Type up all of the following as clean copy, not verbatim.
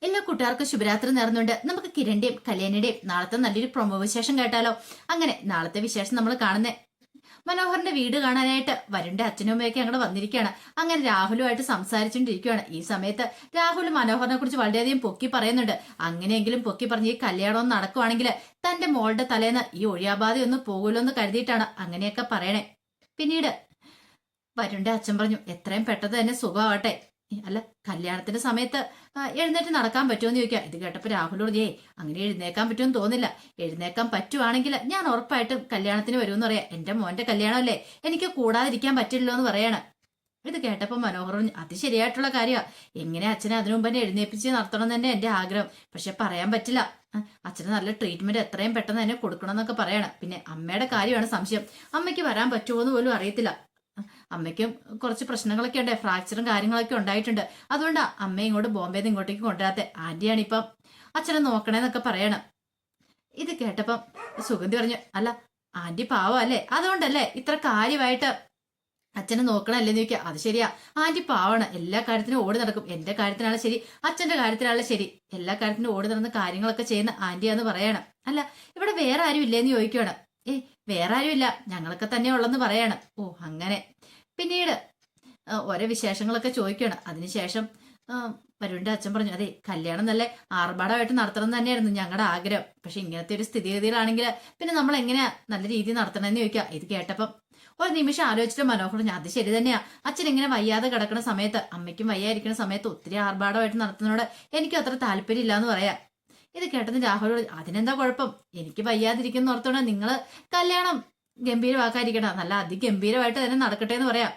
എല്ലാ കൂട്ടുകാർക്കും ശുഭരാത്രി നേർന്നുണ്ട്. നമുക്ക് കിരണിന്റെയും കല്യാണിയുടെയും നാളത്തെ നല്ലൊരു പ്രൊമോ വിശേഷം കേട്ടാലോ? അങ്ങനെ നാളത്തെ വിശേഷം നമ്മൾ കാണുന്നേ മനോഹറിന്റെ വീട് കാണാനായിട്ട് വരുണിന്റെ അച്ഛനും അമ്മയൊക്കെ അങ്ങോട്ട് വന്നിരിക്കുകയാണ്. അങ്ങനെ രാഹുലുമായിട്ട് സംസാരിച്ചുകൊണ്ടിരിക്കുകയാണ്. ഈ സമയത്ത് രാഹുൽ മനോഹറിനെ കുറിച്ച് വളരെയധികം പൊക്കി പറയുന്നുണ്ട്. അങ്ങനെയെങ്കിലും പൊക്കി പറഞ്ഞ് ഈ കല്യാണം നടക്കുവാണെങ്കിൽ തന്റെ മോളുടെ തലേന്ന് ഈ ഒഴിയാബാധയൊന്നും പോകുമല്ലോ എന്ന് കരുതിയിട്ടാണ് അങ്ങനെയൊക്കെ പറയണേ. പിന്നീട് വരുണിന്റെ അച്ഛൻ പറഞ്ഞു, എത്രയും പെട്ടെന്ന് തന്നെ സുഖമാവട്ടെ. അല്ല, കല്യാണത്തിന്റെ സമയത്ത് എഴുന്നേറ്റ് നടക്കാൻ പറ്റുമെന്ന് ചോദിക്കാം. ഇത് കേട്ടപ്പോ രാഹുലോട് അങ്ങനെ എഴുന്നേക്കാൻ പറ്റുമെന്ന് തോന്നില്ല. എഴുന്നേക്കാൻ പറ്റുവാണെങ്കിൽ ഞാൻ ഉറപ്പായിട്ടും കല്യാണത്തിന് വരുമെന്ന് പറയാം. എന്റെ മോന്റെ കല്യാണമല്ലേ, എനിക്ക് കൂടാതിരിക്കാൻ പറ്റില്ലല്ലോ എന്ന് പറയാണ്. ഇത് കേട്ടപ്പോ മനോഹർ അത് ശരിയായിട്ടുള്ള കാര്യമാണ്. എങ്ങനെ അച്ഛനെ അതിനു മുമ്പ് തന്നെ എഴുന്നേപ്പിച്ച് നടത്തണം തന്നെ എന്റെ ആഗ്രഹം. പക്ഷെ പറയാൻ പറ്റില്ല. അച്ഛന് നല്ല ട്രീറ്റ്മെന്റ് എത്രയും പെട്ടെന്ന് തന്നെ കൊടുക്കണം എന്നൊക്കെ പറയാണ്. പിന്നെ അമ്മയുടെ കാര്യമാണ് സംശയം. അമ്മയ്ക്ക് വരാൻ പറ്റുമോ എന്ന് പോലും അറിയത്തില്ല. അമ്മയ്ക്കും കുറച്ച് പ്രശ്നങ്ങളൊക്കെ ഉണ്ട്, ഫ്രാക്ചറും കാര്യങ്ങളൊക്കെ ഉണ്ടായിട്ടുണ്ട്. അതുകൊണ്ടാ അമ്മ ഇങ്ങോട്ട് ബോംബെന്ന് ഇങ്ങോട്ടേക്ക് കൊണ്ടുവരാത്തെ. ആന്റിയാണ് ഇപ്പം അച്ഛനെ നോക്കണേന്നൊക്കെ പറയണം. ഇത് കേട്ടപ്പം സുഗന്ധി പറഞ്ഞു, അല്ല ആന്റി പാവം അല്ലേ, അതുകൊണ്ടല്ലേ ഇത്ര കാര്യമായിട്ട് അച്ഛനെ നോക്കണല്ലേന്ന് ചോദിക്കുക. അത് ശരിയാ, ആന്റി പാവാണ്, എല്ലാ കാര്യത്തിനും ഓടി നടക്കും. എന്റെ കാര്യത്തിനാണ് ശരി, അച്ഛന്റെ കാര്യത്തിനാണ് ശരി, എല്ലാ കാര്യത്തിനും ഓടി നടന്ന് കാര്യങ്ങളൊക്കെ ചെയ്യുന്ന ആന്റിയാന്ന് പറയണം. അല്ല, ഇവിടെ വേറെ ആരും ഇല്ലേന്ന് ചോദിക്കുകയാണ്. വേറെ ആരും ഇല്ല, ഞങ്ങളൊക്കെ തന്നെ ഉള്ളെന്ന് പറയാണ്. ഓ അങ്ങനെ. പിന്നീട് ഓരോ വിശേഷങ്ങളൊക്കെ ചോദിക്കുകയാണ്. അതിനുശേഷം വരുണിന്റെ അച്ഛൻ പറഞ്ഞു, അതെ കല്യാണം നല്ല ആർഭാടമായിട്ട് നടത്തണം എന്ന് തന്നെയായിരുന്നു ഞങ്ങളുടെ ആഗ്രഹം. പക്ഷെ ഇങ്ങനത്തെ ഒരു സ്ഥിതിഗതിയിലാണെങ്കിൽ പിന്നെ നമ്മൾ എങ്ങനെയാ നല്ല രീതിയിൽ നടത്തണമെന്ന് ചോദിക്കുക. ഇത് കേട്ടപ്പം ഒരു നിമിഷം ആലോചിച്ചിട്ട് മനോഹർ പറഞ്ഞു, അത് ശരി തന്നെയാ. അച്ഛൻ ഇങ്ങനെ വയ്യാതെ കിടക്കുന്ന സമയത്ത്, അമ്മയ്ക്കും വയ്യായിരിക്കുന്ന സമയത്ത് ഒത്തിരി ആർഭാടമായിട്ട് നടത്തുന്നതോട് എനിക്കും അത്ര താല്പര്യം ഇല്ലാന്ന് പറയാം. ഇത് കേട്ടത് രാഹുലോട്, അതിനെന്താ കുഴപ്പം, എനിക്ക് വയ്യാതിരിക്കുന്ന ഓർത്തോണ്ട് നിങ്ങള് കല്യാണം ഗംഭീരമാക്കാതിരിക്കണം, നല്ല അതിഗംഭീരമായിട്ട് തന്നെ നടക്കട്ടെ എന്ന് പറയാം.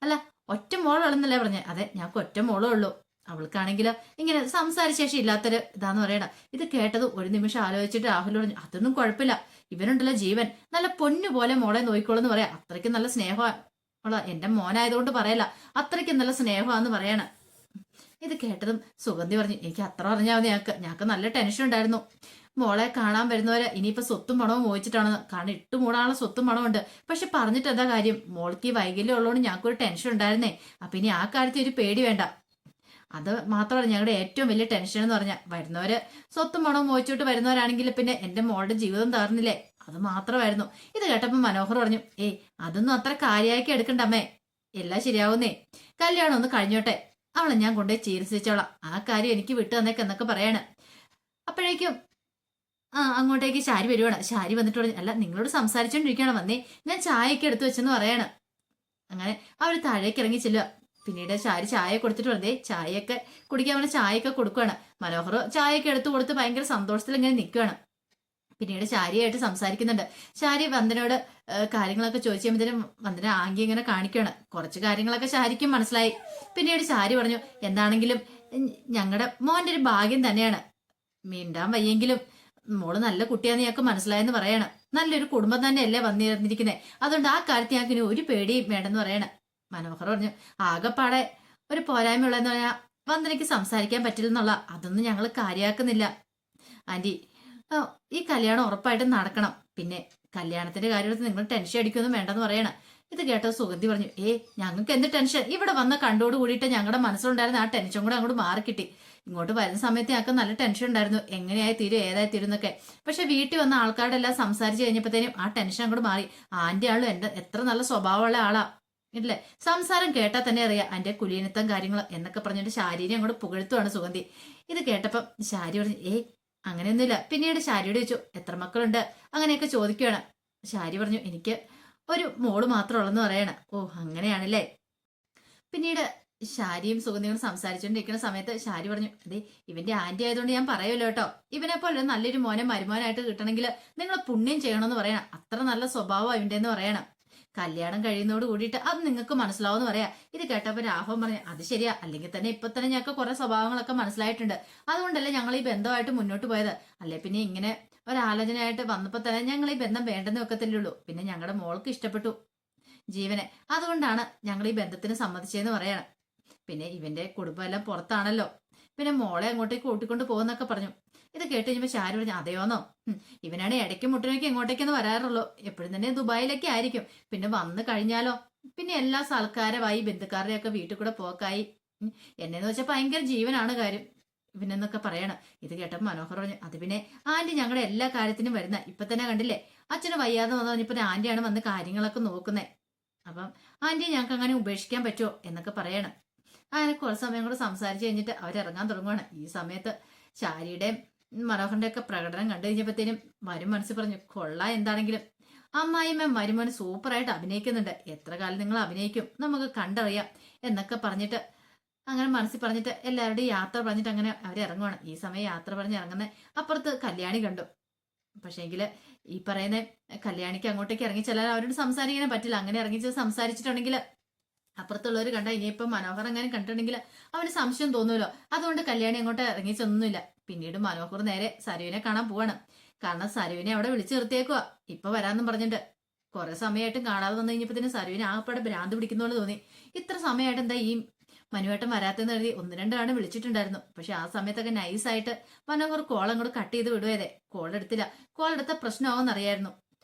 അല്ല, ഒറ്റ മോളുള്ളെന്നല്ലേ പറഞ്ഞേ? അതെ, ഞങ്ങൾക്ക് ഒറ്റ മോളേ ഉള്ളൂ. അവൾക്കാണെങ്കിലോ ഇങ്ങനെ സംസാരശേഷി ഇല്ലാത്തൊരു ഇതാന്ന് പറയണ. ഇത് കേട്ടത് ഒരു നിമിഷം ആലോചിച്ചിട്ട് രാഹുൽ പറഞ്ഞു, അതൊന്നും കുഴപ്പമില്ല, ഇവനുണ്ടല്ലോ ജീവൻ, നല്ല പൊന്നു പോലെ മോളെ നോക്കിക്കോളെന്ന് പറയാം. അത്രയ്ക്കും നല്ല സ്നേഹമുള്ള എന്റെ മോനായതുകൊണ്ട് പറയല, അത്രയ്ക്കും നല്ല സ്നേഹമാന്ന് പറയണ. ഇത് കേട്ടതും സുഗന്ധി പറഞ്ഞു, എനിക്ക് അത്ര പറഞ്ഞാൽ മതി, ഞങ്ങൾക്ക് നല്ല ടെൻഷൻ ഉണ്ടായിരുന്നു. മോളെ കാണാൻ വരുന്നവരെ ഇനിയിപ്പോ സ്വത്തും പണവും മോഹിച്ചിട്ടാണെന്ന്. കാരണം മൂടാനുള്ള സ്വത്തും പണമുണ്ട്. പക്ഷെ പറഞ്ഞിട്ട് എന്താ കാര്യം, മോൾക്ക് ഈ വൈകല്യം ഉള്ളതുകൊണ്ട് ഞങ്ങൾക്കൊരു ടെൻഷൻ ഉണ്ടായിരുന്നേ. അപ്പൊ ഇനി ആ കാര്യത്തിൽ ഒരു പേടി വേണ്ട. അത് മാത്രമല്ല ഞങ്ങളുടെ ഏറ്റവും വലിയ ടെൻഷൻ എന്ന് പറഞ്ഞാൽ, വരുന്നവര് സ്വത്തും പണവും മോഹിച്ചിട്ട് വരുന്നവരാണെങ്കിൽ പിന്നെ എന്റെ മോളുടെ ജീവിതം തകർന്നില്ലേ, അത് മാത്രമായിരുന്നു. ഇത് കേട്ടപ്പോ മനോഹർ പറഞ്ഞു, അതൊന്നും അത്ര കാര്യമാക്കി എടുക്കണ്ട അമ്മേ, എല്ലാം ശരിയാവുന്നേ, കല്യാണം ഒന്ന് കഴിഞ്ഞോട്ടെ, അവളെ ഞാൻ കൊണ്ടുപോയി ചികിത്സിച്ചോളാം, ആ കാര്യം എനിക്ക് വിട്ടു തന്നേക്കെന്നൊക്കെ പറയാണ്. അപ്പോഴേക്കും അങ്ങോട്ടേക്ക് ശാരി വരുവാണ്. ശാരി വന്നിട്ട് പറഞ്ഞു, അല്ല നിങ്ങളോട് സംസാരിച്ചോണ്ടിരിക്കുകയാണ്, വന്നേ ഞാൻ ചായയൊക്കെ എടുത്തു വെച്ചെന്ന് പറയാണ്. അങ്ങനെ അവർ താഴേക്ക് ഇറങ്ങി ചെല്ലുക. പിന്നീട് ശാരി ചായ കൊടുത്തിട്ട് പറഞ്ഞേ, ചായയൊക്കെ കുടിക്കാൻ വേണ്ടി ചായയൊക്കെ കൊടുക്കുകയാണ്. മനോഹർ ചായയൊക്കെ എടുത്തു കൊടുത്ത് ഭയങ്കര സന്തോഷത്തിൽ ഇങ്ങനെ നിൽക്കുകയാണ്. പിന്നീട് ശാരിയായിട്ട് സംസാരിക്കുന്നുണ്ട്. ശാരി വന്ദനോട് കാര്യങ്ങളൊക്കെ ചോദിച്ചു കഴിയുമ്പോഴത്തേനും വന്ദന ആംഗി ഇങ്ങനെ കാണിക്കുകയാണ്. കുറച്ച് കാര്യങ്ങളൊക്കെ ശാരിക്കും മനസ്സിലായി. പിന്നീട് ശാരി പറഞ്ഞു, എന്താണെങ്കിലും ഞങ്ങളുടെ മോന്റെ ഒരു ഭാഗ്യം തന്നെയാണ്, മീണ്ടാൻ വയ്യെങ്കിലും മോള് നല്ല കുട്ടിയാന്ന് ഞങ്ങൾക്ക് മനസ്സിലായെന്ന് പറയണം. നല്ലൊരു കുടുംബം തന്നെയല്ലേ വന്നിരുന്നിരിക്കുന്നത്, അതുകൊണ്ട് ആ കാര്യത്തിൽ ഞങ്ങൾക്ക് ഇനി ഒരു പേടിയും വേണ്ടെന്ന് പറയണം. മനോഹർ പറഞ്ഞു, ആകെപ്പാടെ ഒരു പോരായ്മ ഉള്ളതെന്ന് പറഞ്ഞാൽ വന്ദനയ്ക്ക് സംസാരിക്കാൻ പറ്റില്ലെന്നുള്ള, അതൊന്നും ഞങ്ങൾ കാര്യമാക്കുന്നില്ല ആന്റി. ഈ കല്യാണം ഉറപ്പായിട്ടും നടക്കണം. പിന്നെ കല്യാണത്തിന്റെ കാര്യത്തിൽ നിങ്ങൾ ടെൻഷൻ അടിക്കൊന്നും വേണ്ടെന്ന് പറയണം. ഇത് കേട്ടോ സുഗന്ധി പറഞ്ഞു, ഞങ്ങൾക്ക് എന്ത് ടെൻഷൻ, ഇവിടെ വന്ന കണ്ടോട് കൂടിയിട്ട് ഞങ്ങളുടെ മനസ്സിലുണ്ടായിരുന്ന ആ ടെൻഷൻ കൂടെ അങ്ങോട്ട് മാറിക്കിട്ടി. ഇങ്ങോട്ട് വരുന്ന സമയത്ത് ഞങ്ങൾക്ക് നല്ല ടെൻഷൻ ഉണ്ടായിരുന്നു, എങ്ങനെയായി തീരും ഏതായി തീരും എന്നൊക്കെ. പക്ഷെ വീട്ടിൽ വന്ന ആൾക്കാരുടെ എല്ലാം സംസാരിച്ച് കഴിഞ്ഞപ്പോഴത്തേനും ആ ടെൻഷൻ അങ്ങോട്ട് മാറി. ആന്റി ആളും എത്ര നല്ല സ്വഭാവമുള്ള ആളാ ഇല്ലേ, സംസാരം കേട്ടാൽ തന്നെ അറിയാം അതിന്റെ കുലീനത്വം കാര്യങ്ങൾ എന്നൊക്കെ പറഞ്ഞിട്ട് ശാരീരം അങ്ങോട്ട് പുകഴ്ത്തുവാണ് സുഗന്ധി. ഇത് കേട്ടപ്പം ശാരി പറഞ്ഞു, അങ്ങനെയൊന്നുമില്ല. പിന്നീട് ശാരിയോട് ചോദിച്ചു, എത്ര മക്കളുണ്ട് അങ്ങനെയൊക്കെ ചോദിക്കുകയാണ്. ശാരി പറഞ്ഞു, എനിക്ക് ഒരു മോള് മാത്രം ഉള്ളെന്ന് പറയണം. ഓ അങ്ങനെയാണല്ലേ. പിന്നീട് ശാരിയും സുഗന്ധിയും സംസാരിച്ചുകൊണ്ടിരിക്കുന്ന സമയത്ത് ശാരി പറഞ്ഞു, അതെ ഇവന്റെ ആന്റി ആയതുകൊണ്ട് ഞാൻ പറയുമല്ലോ കേട്ടോ, ഇവനെ പോലെ നല്ലൊരു മോനെ മരുമോനായിട്ട് കിട്ടണമെങ്കിൽ നിങ്ങൾ പുണ്യം ചെയ്യണമെന്ന് പറയണം, അത്ര നല്ല സ്വഭാവം ഇവന്റെ എന്ന് പറയണം. കല്യാണം കഴിയുന്നതോട് കൂടിയിട്ട് അത് നിങ്ങൾക്ക് മനസ്സിലാവുമെന്ന് പറയാ. ഇത് കേട്ടപ്പോ രാഘവൻ പറഞ്ഞു, അത് ശരിയാ, അല്ലെങ്കിൽ തന്നെ ഇപ്പൊ തന്നെ ഞങ്ങൾക്ക് കുറെ സ്വഭാവങ്ങളൊക്കെ മനസ്സിലായിട്ടുണ്ട്, അതുകൊണ്ടല്ലേ ഞങ്ങൾ ഈ ബന്ധമായിട്ട് മുന്നോട്ട് പോയത്. അല്ലെ പിന്നെ ഇങ്ങനെ ഒരാലോചനയായിട്ട് വന്നപ്പോ തന്നെ ഞങ്ങൾ ഈ ബന്ധം വേണ്ടെന്ന് വെക്കത്തില്ലുള്ളൂ. പിന്നെ ഞങ്ങളുടെ മോൾക്ക് ഇഷ്ടപ്പെട്ടു ജീവനെ, അതുകൊണ്ടാണ് ഞങ്ങൾ ഈ ബന്ധത്തിന് സമ്മതിച്ചതെന്ന് പറയണം. പിന്നെ ഇവന്റെ കുടുംബം എല്ലാം പുറത്താണല്ലോ, പിന്നെ മോളെ അങ്ങോട്ടേക്ക് കൂട്ടിക്കൊണ്ട് പോകുന്നൊക്കെ പറഞ്ഞു. ഇത് കേട്ട് കഴിഞ്ഞപ്പോ ശാരി പറഞ്ഞു, അതെയോന്നോ, ഇവനാണ് ഇടയ്ക്ക് മുട്ടിനൊക്കെ ഇങ്ങോട്ടേക്കൊന്ന് വരാറുള്ളൂ, എപ്പോഴും തന്നെ ദുബായിലൊക്കെ ആയിരിക്കും. പിന്നെ വന്നു കഴിഞ്ഞാലോ പിന്നെ എല്ലാ സൽക്കാരമായി ബന്ധുക്കാരുടെയൊക്കെ വീട്ടിൽ കൂടെ പോക്കായി. എന്നെന്ന് വെച്ചാൽ ഭയങ്കര ജീവനാണ് കാര്യം. പിന്നെന്നൊക്കെ പറയണം. ഇത് കേട്ടപ്പോൾ മനോഹർ പറഞ്ഞു, അത് പിന്നെ ആന്റി ഞങ്ങളുടെ എല്ലാ കാര്യത്തിനും വരുന്ന, ഇപ്പൊ തന്നെ കണ്ടില്ലേ അച്ഛന് വയ്യാതെ വന്നു പറഞ്ഞപ്പോ ആന്റിയാണ് വന്ന് കാര്യങ്ങളൊക്കെ നോക്കുന്നത്. അപ്പം ആന്റി ഞങ്ങൾക്ക് അങ്ങനെ ഉപേക്ഷിക്കാൻ പറ്റുമോ എന്നൊക്കെ പറയണം. അങ്ങനെ കുറച്ച് സമയം കൂടെ സംസാരിച്ച് കഴിഞ്ഞിട്ട് അവരിറങ്ങാൻ തുടങ്ങുവാണ്. ഈ സമയത്ത് ശാരിയുടെയും മനോഹറിന്റെ ഒക്കെ പ്രകടനം കണ്ടു കഴിഞ്ഞപ്പോഴത്തേനും വരും മനസ്സിൽ പറഞ്ഞു, കൊള്ളാം, എന്താണെങ്കിലും അമ്മായിമ്മ മരുമോന് സൂപ്പറായിട്ട് അഭിനയിക്കുന്നുണ്ട്, എത്ര കാലം നിങ്ങൾ അഭിനയിക്കും, നമുക്ക് കണ്ടറിയാം എന്നൊക്കെ പറഞ്ഞിട്ട് അങ്ങനെ മനസ്സിൽ പറഞ്ഞിട്ട് എല്ലാവരുടെയും യാത്ര പറഞ്ഞിട്ട് അങ്ങനെ അവരിറങ്ങുവാണ്. ഈ സമയം യാത്ര പറഞ്ഞ് ഇറങ്ങുന്ന അപ്പുറത്ത് കല്യാണി കണ്ടു. പക്ഷേങ്കില് ഈ പറയുന്ന കല്യാണിക്ക് അങ്ങോട്ടേക്ക് ഇറങ്ങി ചെല്ലാൻ അവരോട് സംസാരിക്കാനേ പറ്റില്ല. അങ്ങനെ ഇറങ്ങി സംസാരിച്ചിട്ടുണ്ടെങ്കിൽ അപ്പുറത്തുള്ളവർ കണ്ട ഇനിയിപ്പം മനോഹർ അങ്ങനെ കണ്ടിട്ടുണ്ടെങ്കിൽ അവന് സംശയം തോന്നുമല്ലോ. അതുകൊണ്ട് കല്യാണി അങ്ങോട്ട് ഇറങ്ങിച്ചൊന്നുമില്ല. പിന്നീട് മനോഹർ നേരെ സരുവിനെ കാണാൻ പോവാണ്. കാരണം സരുവിനെ അവിടെ വിളിച്ചു നിർത്തിയേക്കുക, ഇപ്പൊ വരാന്നും പറഞ്ഞിട്ട്. കുറെ സമയമായിട്ടും കാണാതെ വന്നു കഴിഞ്ഞപ്പോ സരുവിനെ ആകപ്പാടെ ഭ്രാന്ത് പിടിക്കുന്ന പോലെ തോന്നി. ഇത്ര സമയമായിട്ട് എന്താ ഈ മനുവേട്ടൻ വരാത്തെന്ന് എഴുതി 1-2 തവണ വിളിച്ചിട്ടുണ്ടായിരുന്നു. പക്ഷെ ആ സമയത്തൊക്കെ നൈസായിട്ട് മനോഹർ കോൾ അങ്ങോട്ട് കട്ട് ചെയ്ത് വിടുവേതെ. കോൾ എടുത്തില്ല. കോൾ എടുത്ത പ്രശ്നമാവെന്ന് അറിയായിരുന്നു.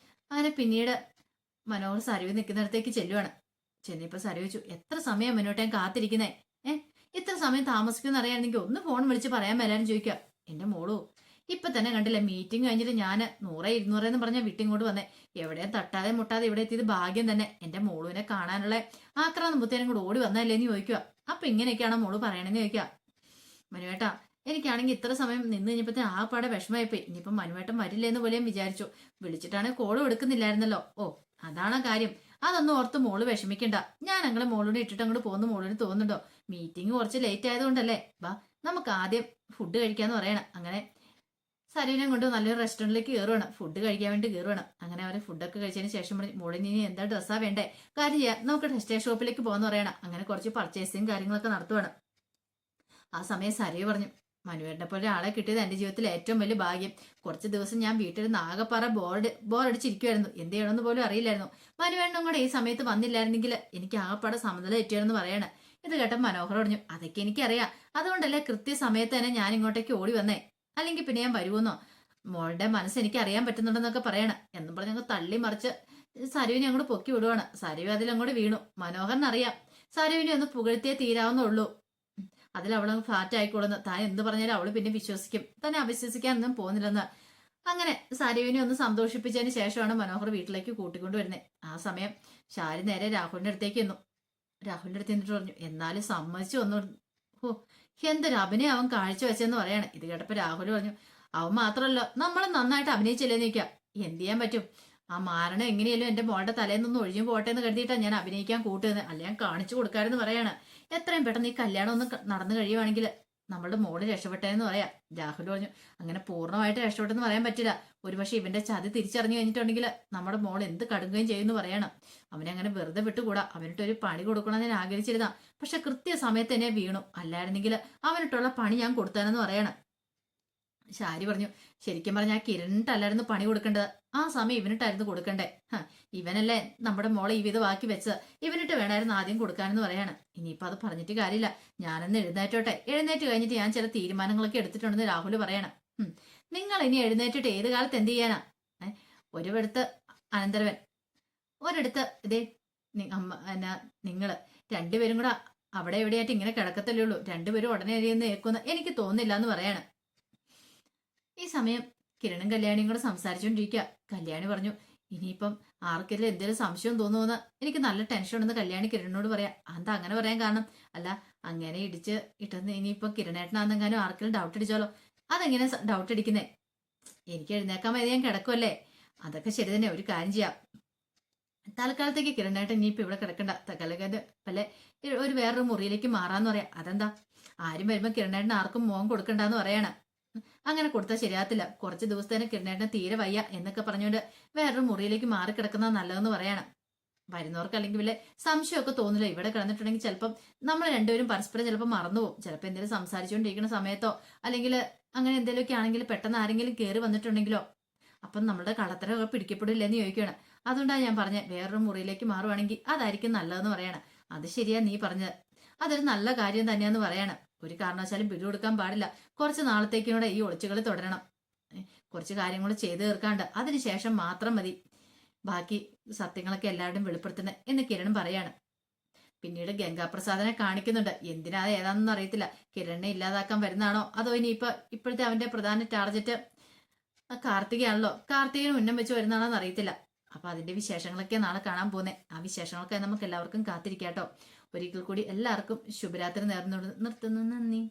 അങ്ങനെ പിന്നീട് മനോഹർ സരുവി നിൽക്കുന്നിടത്തേക്ക് ചെല്ലുവാണ്. ചെന്നിപ്പോ സരു ചോദിച്ചു, എത്ര സമയം മുന്നോട്ടേൻ കാത്തിരിക്കുന്നേ? ഇത്ര സമയം താമസിക്കുമെന്ന് അറിയാമെങ്കിൽ ഒന്ന് ഫോൺ വിളിച്ച് പറയാൻ മേലാന്ന് ചോദിക്കുക. എന്റെ മോളൂ, ഇപ്പൊ തന്നെ കണ്ടില്ല, മീറ്റിംഗ് കഴിഞ്ഞിട്ട് ഞാൻ 100-200 എന്ന് പറഞ്ഞ വീട്ടിങ്ങോട്ട് വന്നേ. എവിടെയും തട്ടാതെ മുട്ടാതെ ഇവിടെ എത്തിയത് ഭാഗ്യം തന്നെ. എന്റെ മോളുവിനെ കാണാനുള്ള ആക്രാന്തമ്പത്തേനും കൂടെ ഓടി വന്നല്ലേന്ന് ചോദിക്കുക. അപ്പൊ ഇങ്ങനെയൊക്കെയാണോ മോള് പറയണെന്ന് ചോദിക്കുക. മനുവേട്ടാ, എനിക്കാണെങ്കിൽ ഇത്ര സമയം നിന്ന് കഴിഞ്ഞപ്പോ ആകപ്പാടെ വിഷമമായിപ്പോയി. ഇനിയിപ്പം മനുവേട്ടൻ വരില്ലെന്ന് പോലെയും വിചാരിച്ചു. വിളിച്ചിട്ടാണ് കോളും എടുക്കുന്നില്ലായിരുന്നല്ലോ. ഓ, അതാണ് കാര്യം. അതൊന്നും ഓർത്ത് മോള് വിഷമിക്കണ്ട. ഞാൻ അങ്ങനെ മോളോട് ഇട്ടിട്ട് അങ്ങോട്ട് പോകുന്ന മോളിന് തോന്നുന്നുണ്ടോ? മീറ്റിംഗ് കുറച്ച് ലേറ്റ് ആയതുകൊണ്ടല്ലേ. വാ, നമുക്ക് ആദ്യം ഫുഡ് കഴിക്കാന്ന് പറയണം. അങ്ങനെ സരീനെ കൊണ്ട് നല്ലൊരു റെസ്റ്റോറൻറ്റിലേക്ക് കയറുവാണ്. ഫുഡ് കഴിക്കാൻ വേണ്ടി കയറുവാണ്. അങ്ങനെ അവരെ ഫുഡൊക്കെ കഴിച്ചതിന് ശേഷം മോളിന് ഇനി എന്താ ഡ്രസ്സാ വേണ്ടേ, കാര്യം ചെയ്യാം, നമുക്ക് ടെക്സ്റ്റൈൽ ഷോപ്പിലേക്ക് പോകാന്ന് പറയണം. അങ്ങനെ കുറച്ച് പർച്ചേസിങ് കാര്യങ്ങളൊക്കെ നടത്തുവാണ്. ആ സമയം സരി പറഞ്ഞു, മനുവേട്ടനെ പോലെ ഒരാളെ കിട്ടിയത് എന്റെ ജീവിതത്തിൽ ഏറ്റവും വലിയ ഭാഗ്യം. കുറച്ച് ദിവസം ഞാൻ വീട്ടിൽ നിന്ന് ആകെപ്പാറ ബോറടിച്ചിരിക്കുമായിരുന്നു. എന്ത് ചെയ്യണമെന്ന് പോലും അറിയില്ലായിരുന്നു. മനുവേട്ടനും കൂടെ ഈ സമയത്ത് വന്നില്ലായിരുന്നെങ്കിൽ എനിക്ക് ആകെപ്പാടെ സമനില തെറ്റിയാണെന്ന് പറയാണ്. ഇത് കേട്ട മനോഹർ പറഞ്ഞു, അതൊക്കെ എനിക്കറിയാം, അതുകൊണ്ടല്ലേ കൃത്യസമയത്ത് തന്നെ ഞാൻ ഇങ്ങോട്ടേക്ക് ഓടി വന്നേ. അല്ലെങ്കിൽ പിന്നെ ഞാൻ വരുമെന്നോ? മോളുടെ മനസ്സ് എനിക്ക് അറിയാൻ പറ്റുന്നുണ്ടെന്നൊക്കെ പറയണം. എന്നും പറഞ്ഞ് അങ്ങ് തള്ളി മറിച്ച് സരുവിനെ അങ്ങോട്ട് പൊക്കി വിടുവാണ്. സരുവ് അതിലങ്ങോട്ട് വീണു. മനോഹറിനറിയാം സരുവിനെ ഒന്ന് പുകഴ്ത്തിയേ തീരാവുന്നുള്ളൂ. അതിൽ അവളങ്ങ് ഫ്ലാറ്റ് ആയിക്കോളുന്നു. താൻ എന്ത് പറഞ്ഞാലും അവള് പിന്നെ വിശ്വസിക്കും. തന്നെ അവിശ്വസിക്കാനൊന്നും പോകുന്നില്ലെന്ന്. അങ്ങനെ സരുവിനെ ഒന്ന് സന്തോഷിപ്പിച്ചതിന് ശേഷമാണ് മനോഹർ വീട്ടിലേക്ക് കൂട്ടിക്കൊണ്ട് വരുന്നത്. ആ സമയം ശാരി നേരെ രാഹുലിന്റെ അടുത്തേക്ക് എന്നു. രാഹുലിന്റെ അടുത്ത് എന്നിട്ട് പറഞ്ഞു, എന്നാലും സമ്മതിച്ചു വന്നു. ഓ, എന്തൊരു അഭിനയം അവൻ കാഴ്ചവെച്ചെന്ന് പറയാണ്. ഇത് കേട്ടപ്പോ രാഹുൽ പറഞ്ഞു, അവൻ മാത്രമല്ല നമ്മൾ നന്നായിട്ട് അഭിനയിച്ചില്ലേന്ന് ചോദിക്കാം. എന്ത് ചെയ്യാൻ പറ്റും, ആ മാരണം എങ്ങനെയല്ലോ എന്റെ മോളുടെ തലേന്ന് നിന്ന് ഒഴിഞ്ഞു പോട്ടെ എന്ന് കരുതിയിട്ടാണ് ഞാൻ അഭിനയിക്കാൻ കൂട്ടുന്നത്. അല്ല ഞാൻ കാണിച്ചു കൊടുക്കാരെന്ന് പറയാണ്. എത്രയും പെട്ടെന്ന് ഈ കല്യാണം ഒന്ന് നടന്നു കഴിയുവാണെങ്കിൽ നമ്മളുടെ മോള് രക്ഷപ്പെട്ടെന്ന് പറയാം. രാഹുൽ പറഞ്ഞു, അങ്ങനെ പൂർണ്ണമായിട്ട് രക്ഷപ്പെട്ടെന്ന് പറയാൻ പറ്റില്ല. ഒരുപക്ഷെ ഇവന്റെ ചതി തിരിച്ചറിഞ്ഞു കഴിഞ്ഞിട്ടുണ്ടെങ്കിൽ നമ്മുടെ മോൾ എന്ത് കടുങ്ങുകയും ചെയ്യുമെന്ന് പറയണം. അവനെ അങ്ങനെ വെറുതെ വിട്ടുകൂടാ. അവനിട്ടൊരു പണി കൊടുക്കണമെന്ന് ഞാൻ ആഗ്രഹിച്ചിരുന്ന, പക്ഷെ കൃത്യസമയത്ത് തന്നെ വീണു. അല്ലായിരുന്നെങ്കിൽ അവനിട്ടുള്ള പണി ഞാൻ കൊടുത്താനെന്ന് പറയണം. ശാരി പറഞ്ഞു, ശരിക്കും പറഞ്ഞാൽ കിരണിട്ടല്ലായിരുന്നു പണി കൊടുക്കേണ്ടത്, ആ സമയം ഇവനിട്ടായിരുന്നു കൊടുക്കണ്ടേ. ഇവനല്ലേ നമ്മുടെ മോളെ ഈ വിധമാക്കി വെച്ചത്, ഇവനിട്ട് വേണമായിരുന്നു ആദ്യം കൊടുക്കാനെന്ന് പറയാണ്. ഇനിയിപ്പൊ അത് പറഞ്ഞിട്ട് കാര്യമില്ല, ഞാനെന്ന് എഴുന്നേറ്റോട്ടെ. എഴുന്നേറ്റ് കഴിഞ്ഞിട്ട് ഞാൻ ചില തീരുമാനങ്ങളൊക്കെ എടുത്തിട്ടുണ്ടെന്ന് രാഹുൽ പറയണം. നിങ്ങൾ ഇനി എഴുന്നേറ്റിട്ട് ഏത് കാലത്ത് എന്ത് ചെയ്യാനാ? ഒരിടത്ത് അനന്തരവൻ, ഒരിടത്ത് ഇതേ അമ്മ എന്നാ നിങ്ങള് രണ്ടുപേരും കൂടെ അവിടെ എവിടെയായിട്ട് ഇങ്ങനെ കിടക്കത്തല്ലേ ഉള്ളൂ. രണ്ടുപേരും ഉടനെ എഴുതിയെന്ന് ഏൽക്കുന്ന എനിക്ക് തോന്നുന്നില്ല എന്ന് പറയാണ്. ഈ സമയം കിരണും കല്യാണിയും കൂടെ സംസാരിച്ചുകൊണ്ടിരിക്കുക. കല്യാണി പറഞ്ഞു, ഇനിയിപ്പം ആർക്കെങ്കിലും എന്തെങ്കിലും സംശയം തോന്നുമെന്ന് എനിക്ക് നല്ല ടെൻഷൻ ഉണ്ടെന്ന് കല്യാണി കിരണിനോട് പറയാം. എന്താ അങ്ങനെ പറയാൻ കാരണം? അല്ല, അങ്ങനെ ഇടിച്ച് ഇട്ടെന്ന് ഇനിയിപ്പം കിരണേട്ടനാന്നെങ്ങാനും ആർക്കെങ്കിലും ഡൗട്ട് അടിച്ചാലോ? അതെങ്ങനെ ഡൗട്ട് അടിക്കുന്നേ? എനിക്ക് എഴുന്നേക്കാൻ മതി, ഞാൻ കിടക്കുമല്ലേ. അതൊക്കെ ശരി തന്നെ, ഒരു കാര്യം ചെയ്യാം, തൽക്കാലത്തേക്ക് കിരണേട്ടൻ ഇനിയിപ്പോ ഇവിടെ കിടക്കണ്ട, തൽക്കാലത്തേക്ക് പല ഒരു വേറൊരു മുറിയിലേക്ക് മാറാന്ന് പറയാം. അതെന്താ, ആരും വരുമ്പോ കിരണേട്ടൻ ആർക്കും മോൻ കൊടുക്കണ്ടെന്ന് പറയാണ്. അങ്ങനെ കൊടുത്താൽ ശരിയാത്തില്ല, കുറച്ച് ദിവസത്തേന് കിരണേട്ടന് തീരെ വയ്യ എന്നൊക്കെ പറഞ്ഞുകൊണ്ട് വേറൊരു മുറിയിലേക്ക് മാറി കിടക്കുന്നത് നല്ലതെന്ന് പറയാണ്. വരുന്നവർക്ക് അല്ലെങ്കിൽ വല്ല സംശയമൊക്കെ തോന്നില്ല. ഇവിടെ കിടന്നിട്ടുണ്ടെങ്കിൽ ചിലപ്പം നമ്മൾ രണ്ടുപേരും പരസ്പരം ചിലപ്പോൾ മറന്നുപോകും. ചിലപ്പോൾ എന്തെങ്കിലും സംസാരിച്ചുകൊണ്ടിരിക്കുന്ന സമയത്തോ അല്ലെങ്കിൽ അങ്ങനെ എന്തെങ്കിലുമൊക്കെ ആണെങ്കിൽ പെട്ടെന്ന് ആരെങ്കിലും കയറി വന്നിട്ടുണ്ടെങ്കിലോ അപ്പം നമ്മുടെ കള്ളത്തരമൊക്കെ പിടിക്കപ്പെടില്ലെന്ന് ചോദിക്കുകയാണ്. അതുകൊണ്ടാണ് ഞാൻ പറഞ്ഞത് വേറൊരു മുറിയിലേക്ക് മാറുവാണെങ്കിൽ അതായിരിക്കും നല്ലതെന്ന് പറയണം. അത് ശരിയാ നീ പറഞ്ഞത്, അതൊരു നല്ല കാര്യം തന്നെയാന്ന് പറയാണ്. ഒരു കാരണവശാലും പിടികൊടുക്കാൻ പാടില്ല. കുറച്ച് നാളത്തേക്കിനൂടെ ഈ ഒളിച്ചുകളി തുടരണം. കുറച്ച് കാര്യങ്ങൾ ചെയ്തു തീർക്കാണ്ട് അതിനുശേഷം മാത്രം മതി ബാക്കി സത്യങ്ങളൊക്കെ എല്ലാവരുടെയും വെളിപ്പെടുത്തുന്നത് എന്ന് കിരൺ പറയാണ്. പിന്നീട് ഗംഗാപ്രസാദിനെ കാണിക്കുന്നുണ്ട്. എന്തിനാ ഏതാണെന്നൊന്നും അറിയത്തില്ല. കിരണിനെ ഇല്ലാതാക്കാൻ വരുന്നതാണോ അതോ ഇപ്പോഴത്തെ അവന്റെ പ്രധാന ടാർജറ്റ് കാർത്തികയാണല്ലോ, കാർത്തികന് ഉന്നം വെച്ച് വരുന്നതാണോന്ന് അറിയത്തില്ല. അപ്പൊ അതിന്റെ വിശേഷങ്ങളൊക്കെ നാളെ കാണാൻ പോകുന്നേ. ആ വിശേഷങ്ങളൊക്കെ നമുക്ക് എല്ലാവർക്കും കാത്തിരിക്കാട്ടോ. ഒരിക്കൽ കൂടി എല്ലാവർക്കും ശുഭരാത്രി നേർന്നു നിർത്തുന്നു. നന്ദി.